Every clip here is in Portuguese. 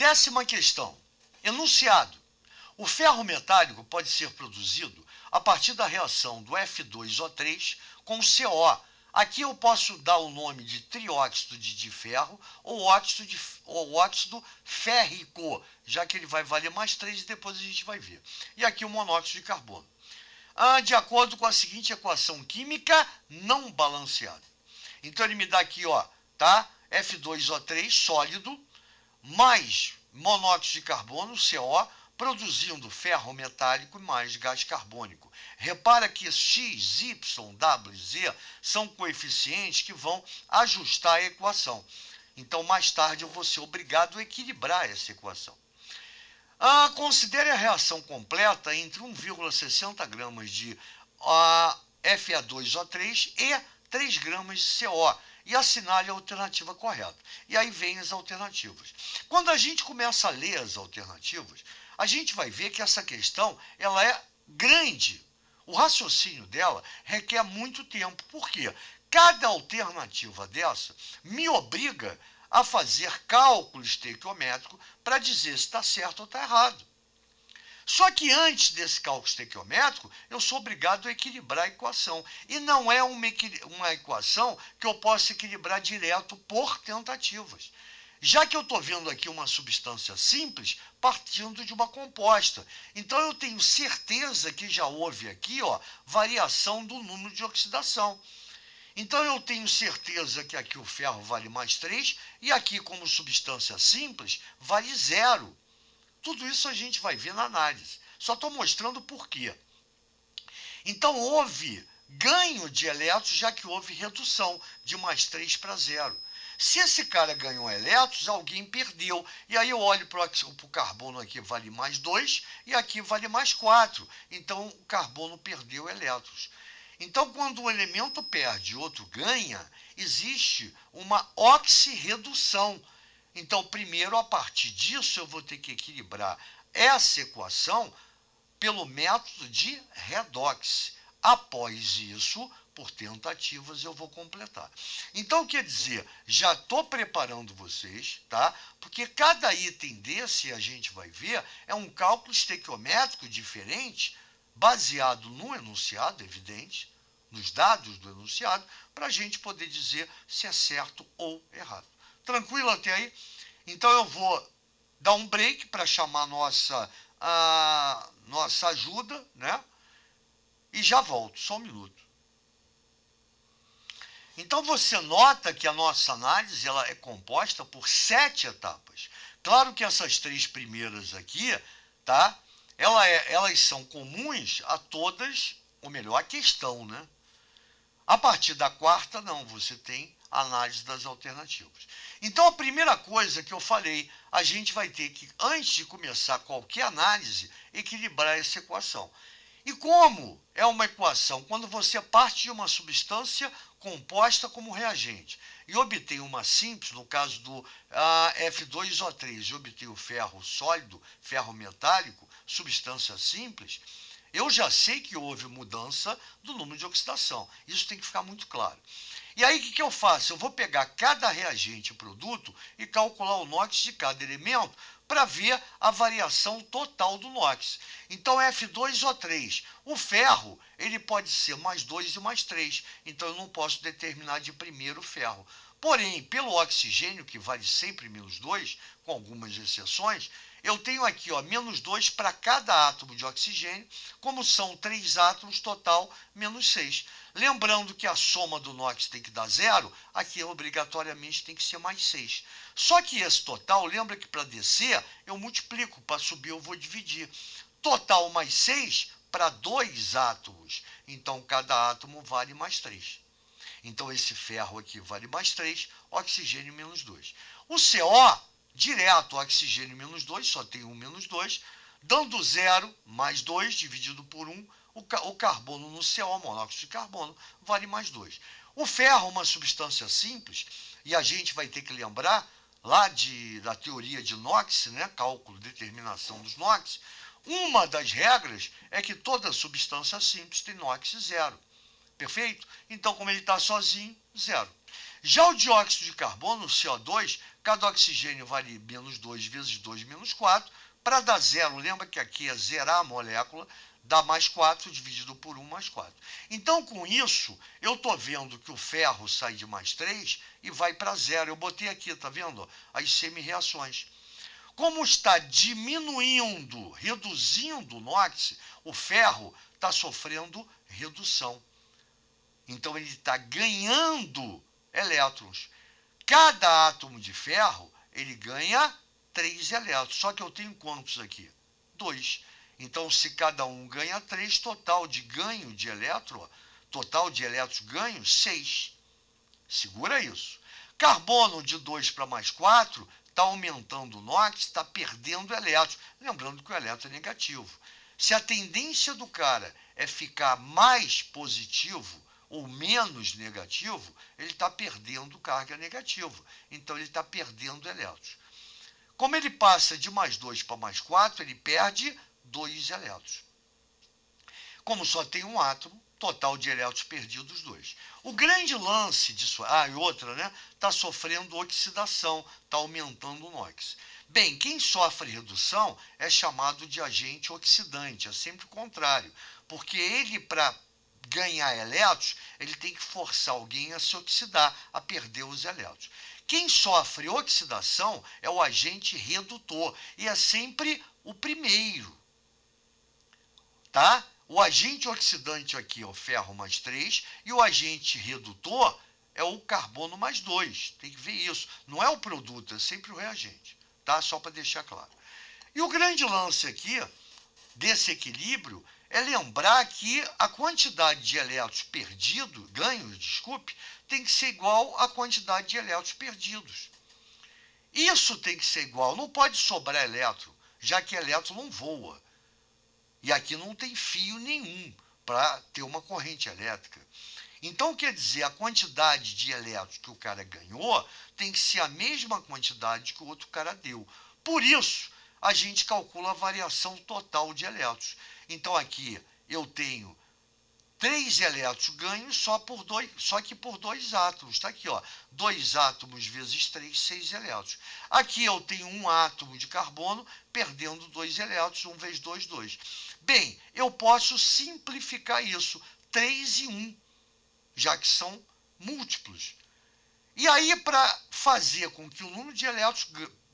Décima questão. Enunciado. O ferro metálico pode ser produzido a partir da reação do F2O3 com o CO. Aqui eu posso dar o nome de trióxido de ferro ou óxido férrico, já que ele vai valer mais 3 e depois a gente vai ver. E aqui o monóxido de carbono. De acordo com a seguinte equação química não balanceada. Então ele me dá aqui, ó, tá? F2O3 sólido mais monóxido de carbono, CO, produzindo ferro metálico e mais gás carbônico. Repara que X, Y, W, Z são coeficientes que vão ajustar a equação. Então, mais tarde, eu vou ser obrigado a equilibrar essa equação. Considere a reação completa entre 1,60 gramas de Fa2O3 e 3 gramas de CO e assinale a alternativa correta. E aí vem as alternativas. Quando a gente começa a ler as alternativas, a gente vai ver que essa questão ela é grande. O raciocínio dela requer muito tempo. Por quê? Cada alternativa dessa me obriga a fazer cálculo estequiométrico para dizer se está certo ou está errado. Só que antes desse cálculo estequiométrico, eu sou obrigado a equilibrar a equação. E não é uma equação que eu possa equilibrar direto por tentativas. Já que eu estou vendo aqui uma substância simples partindo de uma composta. Então eu tenho certeza que já houve aqui, ó, variação do número de oxidação. Então eu tenho certeza que aqui o ferro vale mais 3 e aqui, como substância simples, vale 0. Tudo isso a gente vai ver na análise. Só estou mostrando por quê. Então houve ganho de elétrons, já que houve redução de mais 3 para 0. Se esse cara ganhou elétrons, alguém perdeu. E aí eu olho para o carbono aqui, vale mais 2, e aqui vale mais 4. Então o carbono perdeu elétrons. Então, quando um elemento perde e outro ganha, existe uma oxirredução. Então, primeiro, a partir disso, eu vou ter que equilibrar essa equação pelo método de redox. Após isso, por tentativas, eu vou completar. Então, quer dizer, já estou preparando vocês, tá? Porque cada item desse, a gente vai ver, é um cálculo estequiométrico diferente, baseado no enunciado, evidente, nos dados do enunciado, para a gente poder dizer se é certo ou errado. Tranquilo até aí? Então eu vou dar um break para chamar nossa ajuda, né? E já volto, só um minuto. Então você nota que a nossa análise ela é composta por 7 etapas. Claro que essas 3 primeiras aqui, tá? Elas são comuns a todas, ou melhor, a questão, né? A partir da quarta, não, você tem análise das alternativas. Então, a primeira coisa que eu falei, a gente vai ter que, antes de começar qualquer análise, equilibrar essa equação. E como é uma equação? Quando você parte de uma substância composta como reagente e obtém uma simples, no caso do F2O3, e obtém o ferro sólido, ferro metálico, substância simples, eu já sei que houve mudança do número de oxidação. Isso tem que ficar muito claro. E aí, o que eu faço? Eu vou pegar cada reagente e produto e calcular o NOx de cada elemento para ver a variação total do NOx. Então, F2O3. O ferro, ele pode ser mais 2 e mais 3. Então, eu não posso determinar de primeiro o ferro. Porém, pelo oxigênio, que vale sempre menos 2, com algumas exceções, eu tenho aqui, ó, menos 2 para cada átomo de oxigênio, como são 3 átomos, total menos 6. Lembrando que a soma do NOx tem que dar 0, aqui obrigatoriamente tem que ser mais 6. Só que esse total, lembra que para descer, eu multiplico, para subir eu vou dividir. Total mais 6 para 2 átomos, então cada átomo vale mais 3. Então esse ferro aqui vale mais 3, oxigênio menos 2. O CO, direto, oxigênio menos 2, só tem um menos 2, dando 0 mais 2 dividido por 1, o carbono no CO, monóxido de carbono, vale mais 2. O ferro, uma substância simples, e a gente vai ter que lembrar lá da teoria de NOx, né, cálculo, determinação dos NOx, uma das regras é que toda substância simples tem NOx 0. Perfeito? Então, como ele está sozinho, 0. Já o dióxido de carbono, o CO2, cada oxigênio vale menos 2 vezes 2 menos 4, para dar zero. Lembra que aqui é zerar a molécula, dá mais 4 dividido por 1 mais 4. Então, com isso, eu estou vendo que o ferro sai de mais 3 e vai para zero. Eu botei aqui, tá vendo? As semi-reações. Como está diminuindo, reduzindo o NOx, o ferro está sofrendo redução. Então, ele está ganhando elétrons. Cada átomo de ferro, ele ganha 3 elétrons. Só que eu tenho quantos aqui? 2. Então, se cada um ganha 3, total de ganho de elétron, total de elétrons ganhos, 6. Segura isso. Carbono de 2 para mais 4, está aumentando o NOx, está perdendo elétrons. Lembrando que o elétron é negativo. Se a tendência do cara é ficar mais positivo ou menos negativo, ele está perdendo carga negativa. Então, ele está perdendo elétrons. Como ele passa de mais 2 para mais 4, ele perde 2 elétrons. Como só tem um átomo, total de elétrons perdidos, 2. O grande lance disso, e outra, né? Está sofrendo oxidação, está aumentando o NOx. Bem, quem sofre redução é chamado de agente oxidante, é sempre o contrário, porque ele, para ganhar elétrons, ele tem que forçar alguém a se oxidar, a perder os elétrons. Quem sofre oxidação é o agente redutor, e é sempre o primeiro, tá? O agente oxidante aqui é o ferro mais 3 e o agente redutor é o carbono mais 2. Tem que ver isso. Não é o produto, é sempre o reagente, tá? Só para deixar claro. E o grande lance aqui desse equilíbrio é lembrar que a quantidade de elétrons perdidos, ganhos, desculpe, tem que ser igual à quantidade de elétrons perdidos. Isso tem que ser igual, não pode sobrar elétron, já que elétron não voa. E aqui não tem fio nenhum para ter uma corrente elétrica. Então, quer dizer, a quantidade de elétrons que o cara ganhou tem que ser a mesma quantidade que o outro cara deu. Por isso, a gente calcula a variação total de elétrons. Então, aqui eu tenho 3 elétrons ganhos só que por 2 átomos. Está aqui, ó, 2 átomos vezes 3, 6 elétrons. Aqui eu tenho um átomo de carbono perdendo 2 elétrons, 1 vezes 2, 2. Bem, eu posso simplificar isso, 3 e 1, já que são múltiplos. E aí, para fazer com que o número de elétrons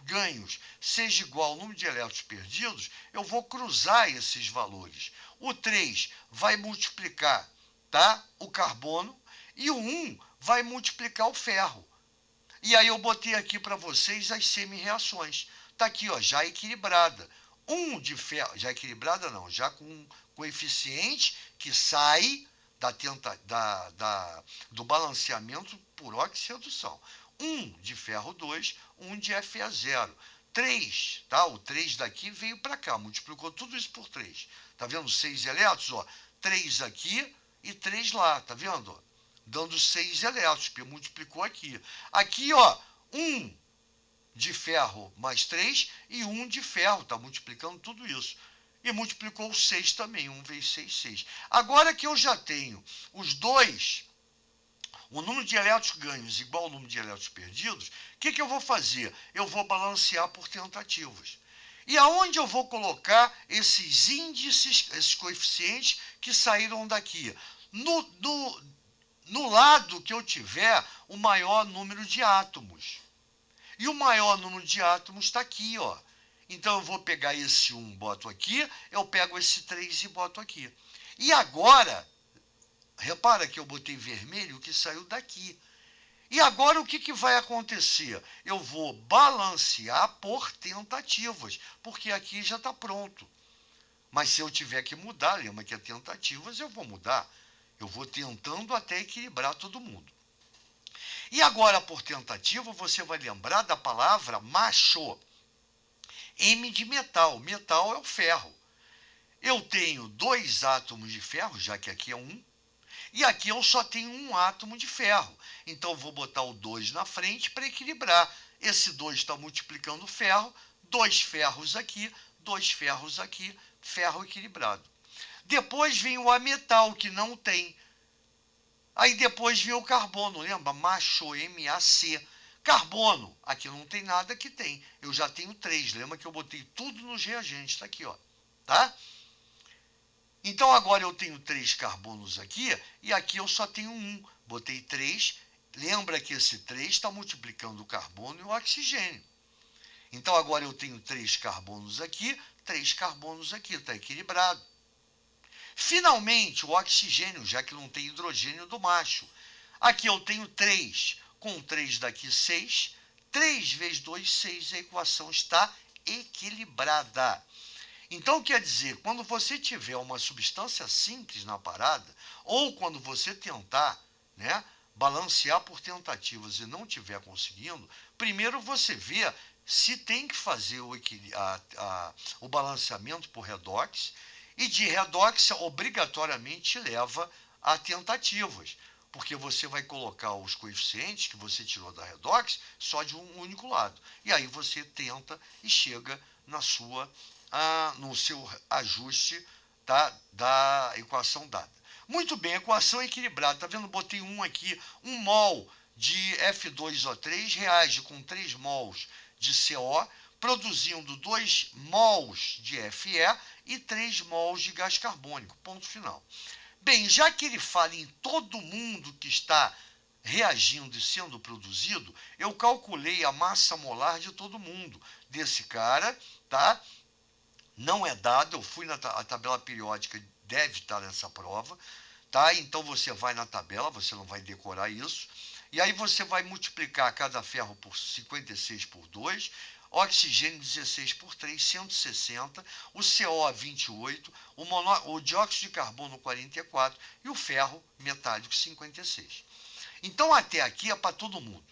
ganhos seja igual ao número de elétrons perdidos, eu vou cruzar esses valores. O 3 vai multiplicar, tá, o carbono e o 1 vai multiplicar o ferro. E aí eu botei aqui para vocês as semi-reações. Está aqui, ó, já equilibrada. 1 de ferro, já equilibrada não, já com um coeficiente que sai do balanceamento por oxi-redução. 1 de ferro 2, 1 de Fe0. 3, tá? O 3 daqui veio para cá, multiplicou tudo isso por 3. Tá vendo? 6 elétrons, ó. 3 aqui e 3 lá, tá vendo? Dando 6 elétrons, porque multiplicou aqui. Aqui, ó, 1 de ferro mais 3 e 1 de ferro, tá multiplicando tudo isso. E multiplicou 6 também, 1 vezes 6, 6. Agora que eu já tenho os dois, o número de elétrons ganhos igual ao número de elétrons perdidos, o que eu vou fazer? Eu vou balancear por tentativas. E aonde eu vou colocar esses índices, esses coeficientes que saíram daqui? No lado que eu tiver o maior número de átomos. E o maior número de átomos está aqui, ó. Então, eu vou pegar esse 1, boto aqui, eu pego esse 3 e boto aqui. E agora, repara que eu botei vermelho, que saiu daqui. E agora, o que vai acontecer? Eu vou balancear por tentativas, porque aqui já está pronto. Mas se eu tiver que mudar, lembra que é tentativas, eu vou mudar. Eu vou tentando até equilibrar todo mundo. E agora, por tentativa, você vai lembrar da palavra macho. M de metal. Metal é o ferro. Eu tenho 2 átomos de ferro, já que aqui é 1. E aqui eu só tenho um átomo de ferro. Então, eu vou botar o 2 na frente para equilibrar. Esse 2 está multiplicando o ferro. 2 ferros aqui, 2 ferros aqui, ferro equilibrado. Depois vem o ametal, que não tem. Aí depois vem o carbono, lembra? Macho, MaC. Carbono, aqui não tem nada, aqui tem. Eu já tenho 3, lembra que eu botei tudo nos reagentes, está aqui, ó. Tá? Então agora eu tenho 3 carbonos aqui, e aqui eu só tenho 1. Botei 3, lembra que esse 3 está multiplicando o carbono e o oxigênio. Então agora eu tenho 3 carbonos aqui, 3 carbonos aqui, está equilibrado. Finalmente, o oxigênio, já que não tem hidrogênio do macho. Aqui eu tenho 3, com 3 daqui 6, 3 vezes 2, 6, a equação está equilibrada. Então, quer dizer, quando você tiver uma substância simples na parada, ou quando você tentar, né, balancear por tentativas e não estiver conseguindo, primeiro você vê se tem que fazer o balanceamento por redox, e de redox obrigatoriamente leva a tentativas, porque você vai colocar os coeficientes que você tirou da redox só de um único lado. E aí você tenta e chega no seu ajuste, tá, da equação dada. Muito bem, equação equilibrada. Tá vendo? Botei um aqui, 1 mol de F2O3 reage com 3 mols de CO, produzindo 2 mols de Fe e 3 mols de gás carbônico. Ponto final. Bem, já que ele fala em todo mundo que está reagindo e sendo produzido, eu calculei a massa molar de todo mundo. Desse cara, tá? Não é dado, eu fui na tabela periódica, deve estar nessa prova, tá? Então você vai na tabela, você não vai decorar isso, e aí você vai multiplicar cada ferro por 56 por 2, oxigênio 16 por 3, 160, o CO 28, o dióxido de carbono 44 e o ferro metálico 56. Então até aqui é para todo mundo.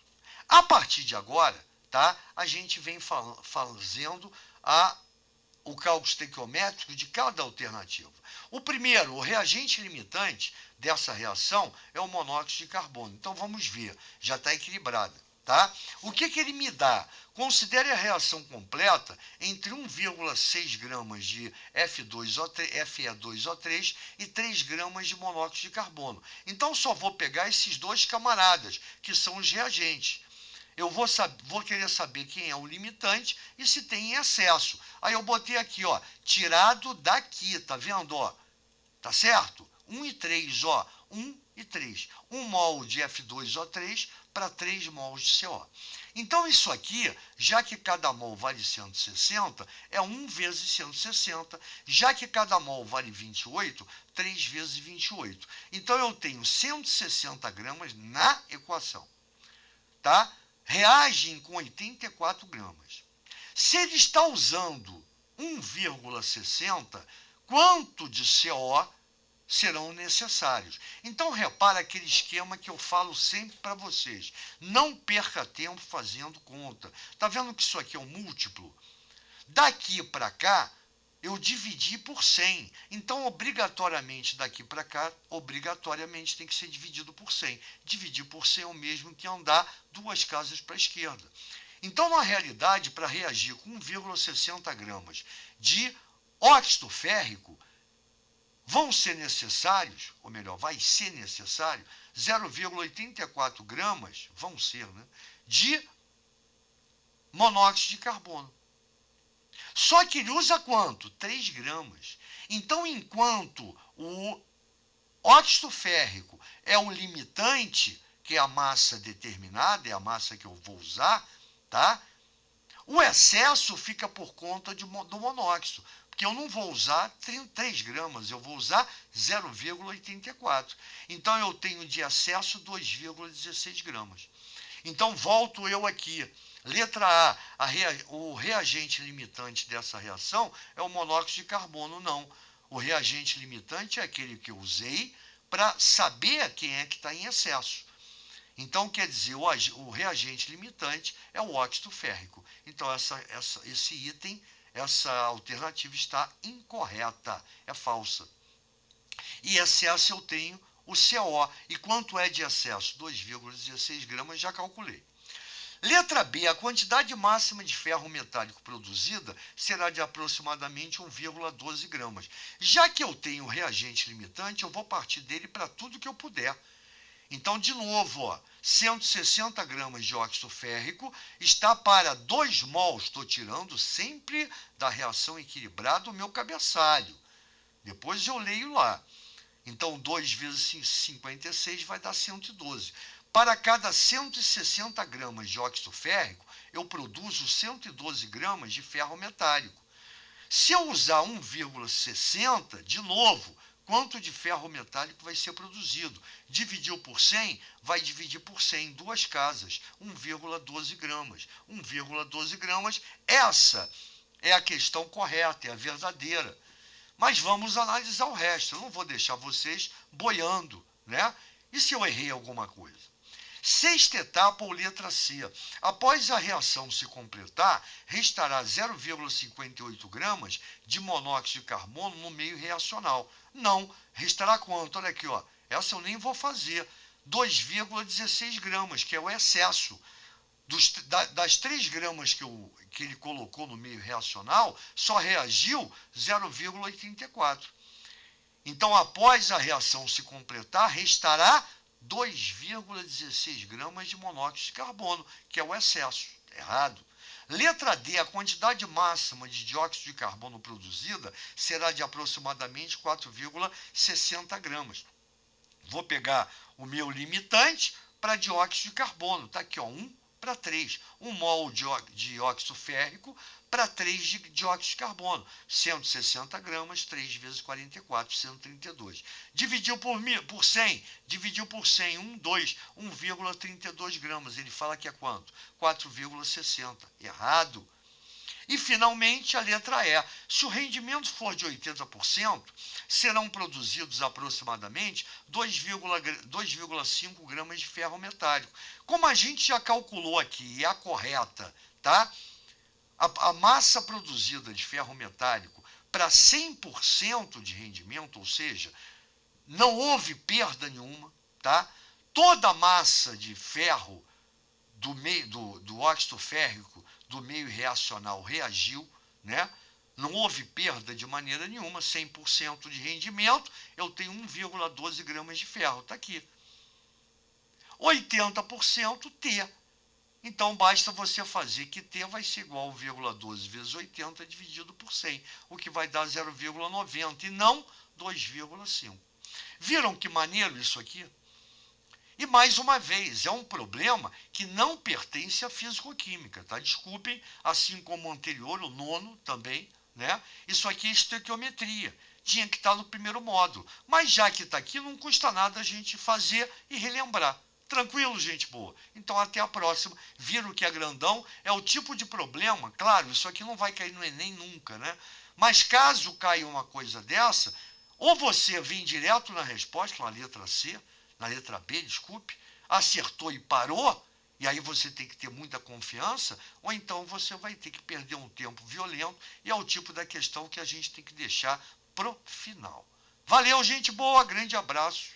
A partir de agora, tá? A gente vem fazendo o cálculo estequiométrico de cada alternativa. O primeiro, o reagente limitante dessa reação é o monóxido de carbono. Então vamos ver, já está equilibrada. Tá? O que ele me dá? Considere a reação completa entre 1,6 gramas de Fe2O3 e 3 gramas de monóxido de carbono. Então só vou pegar esses dois camaradas, que são os reagentes. Eu vou querer saber quem é o limitante e se tem em excesso. Aí eu botei aqui, ó, tirado daqui, tá vendo, ó? Tá certo? 1 e 3, ó, 1 e 3. 1 mol de F2O3 para 3 mols de CO. Então isso aqui, já que cada mol vale 160, é 1 vezes 160. Já que cada mol vale 28, 3 vezes 28. Então eu tenho 160 gramas na equação. Tá? Reagem com 84 gramas. Se ele está usando 1,60, quanto de CO serão necessários? Então, repara aquele esquema que eu falo sempre para vocês. Não perca tempo fazendo conta. Está vendo que isso aqui é um múltiplo? Daqui para cá, eu dividi por 100. Então, obrigatoriamente, daqui para cá, obrigatoriamente tem que ser dividido por 100. Dividir por 100 é o mesmo que andar 2 casas para a esquerda. Então, na realidade, para reagir com 1,60 gramas de óxido férrico, vão ser necessários, ou melhor, vai ser necessário, 0,84 gramas, vão ser, né, de monóxido de carbono. Só que ele usa quanto? 3 gramas. Então, enquanto o óxido férrico é o limitante, que é a massa determinada, é a massa que eu vou usar, tá? O excesso fica por conta do monóxido, porque eu não vou usar 3 gramas, eu vou usar 0,84. Então, eu tenho de excesso 2,16 gramas. Então, volto eu aqui. Letra A, o reagente limitante dessa reação é o monóxido de carbono, não. O reagente limitante é aquele que eu usei para saber quem é que está em excesso. Então, quer dizer, o reagente limitante é o óxido férrico. Então, esse item, essa alternativa está incorreta, é falsa. E excesso eu tenho o CO. E quanto é de excesso? 2,16 gramas, já calculei. Letra B, a quantidade máxima de ferro metálico produzida será de aproximadamente 1,12 gramas. Já que eu tenho reagente limitante, eu vou partir dele para tudo que eu puder. Então, de novo, ó, 160 gramas de óxido férrico está para 2 mols. Estou tirando sempre da reação equilibrada o meu cabeçalho. Depois eu leio lá. Então, 2 vezes 56 vai dar 112. Para cada 160 gramas de óxido férrico, eu produzo 112 gramas de ferro metálico. Se eu usar 1,60, de novo, quanto de ferro metálico vai ser produzido? Dividiu por 100, vai dividir por 100 em duas casas, 1,12 gramas. 1,12 gramas, essa é a questão correta, é a verdadeira. Mas vamos analisar o resto, eu não vou deixar vocês boiando, né? E se eu errei alguma coisa? Sexta etapa ou letra C. Após a reação se completar, restará 0,58 gramas de monóxido de carbono no meio reacional. Não, restará quanto? Olha aqui, ó. Essa eu nem vou fazer. 2,16 gramas, que é o excesso. Das 3 gramas que ele colocou no meio reacional, só reagiu 0,84. Então, após a reação se completar, restará 2,16 gramas de monóxido de carbono, que é o excesso. Errado. Letra D, a quantidade máxima de dióxido de carbono produzida será de aproximadamente 4,60 gramas. Vou pegar o meu limitante para dióxido de carbono. Está aqui, ó, 1:3. 1 mol de óxido férrico para 3 de dióxido de carbono. 160 gramas, 3 vezes 44, 132. Dividiu por 100. Dividiu por 100, 1,32 gramas. Ele fala que é quanto? 4,60. Errado. E, finalmente, a letra E. Se o rendimento for de 80%, serão produzidos aproximadamente 2,5 gramas de ferro metálico. Como a gente já calculou aqui, é a correta, tá? A massa produzida de ferro metálico para 100% de rendimento, ou seja, não houve perda nenhuma, tá? Toda a massa de ferro do óxido férrico do meio reacional reagiu, né? Não houve perda de maneira nenhuma, 100% de rendimento, eu tenho 1,12 gramas de ferro, está aqui. 80% T. Então, basta você fazer que T vai ser igual a 1,12 vezes 80 dividido por 100, o que vai dar 0,90 e não 2,5. Viram que maneiro isso aqui? E, mais uma vez, é um problema que não pertence à físico-química, tá? Desculpem, assim como o anterior, o nono também, né? Isso aqui é estequiometria. Tinha que estar no primeiro módulo. Mas já que está aqui, não custa nada a gente fazer e relembrar. Tranquilo, gente boa? Então, até a próxima. Viram que é grandão? É o tipo de problema, claro, isso aqui não vai cair no Enem nunca, né? Mas caso caia uma coisa dessa, ou você vem direto na resposta, na letra C, na letra B, desculpe, acertou e parou, e aí você tem que ter muita confiança, ou então você vai ter que perder um tempo violento, e é o tipo da questão que a gente tem que deixar pro final. Valeu, gente boa, grande abraço.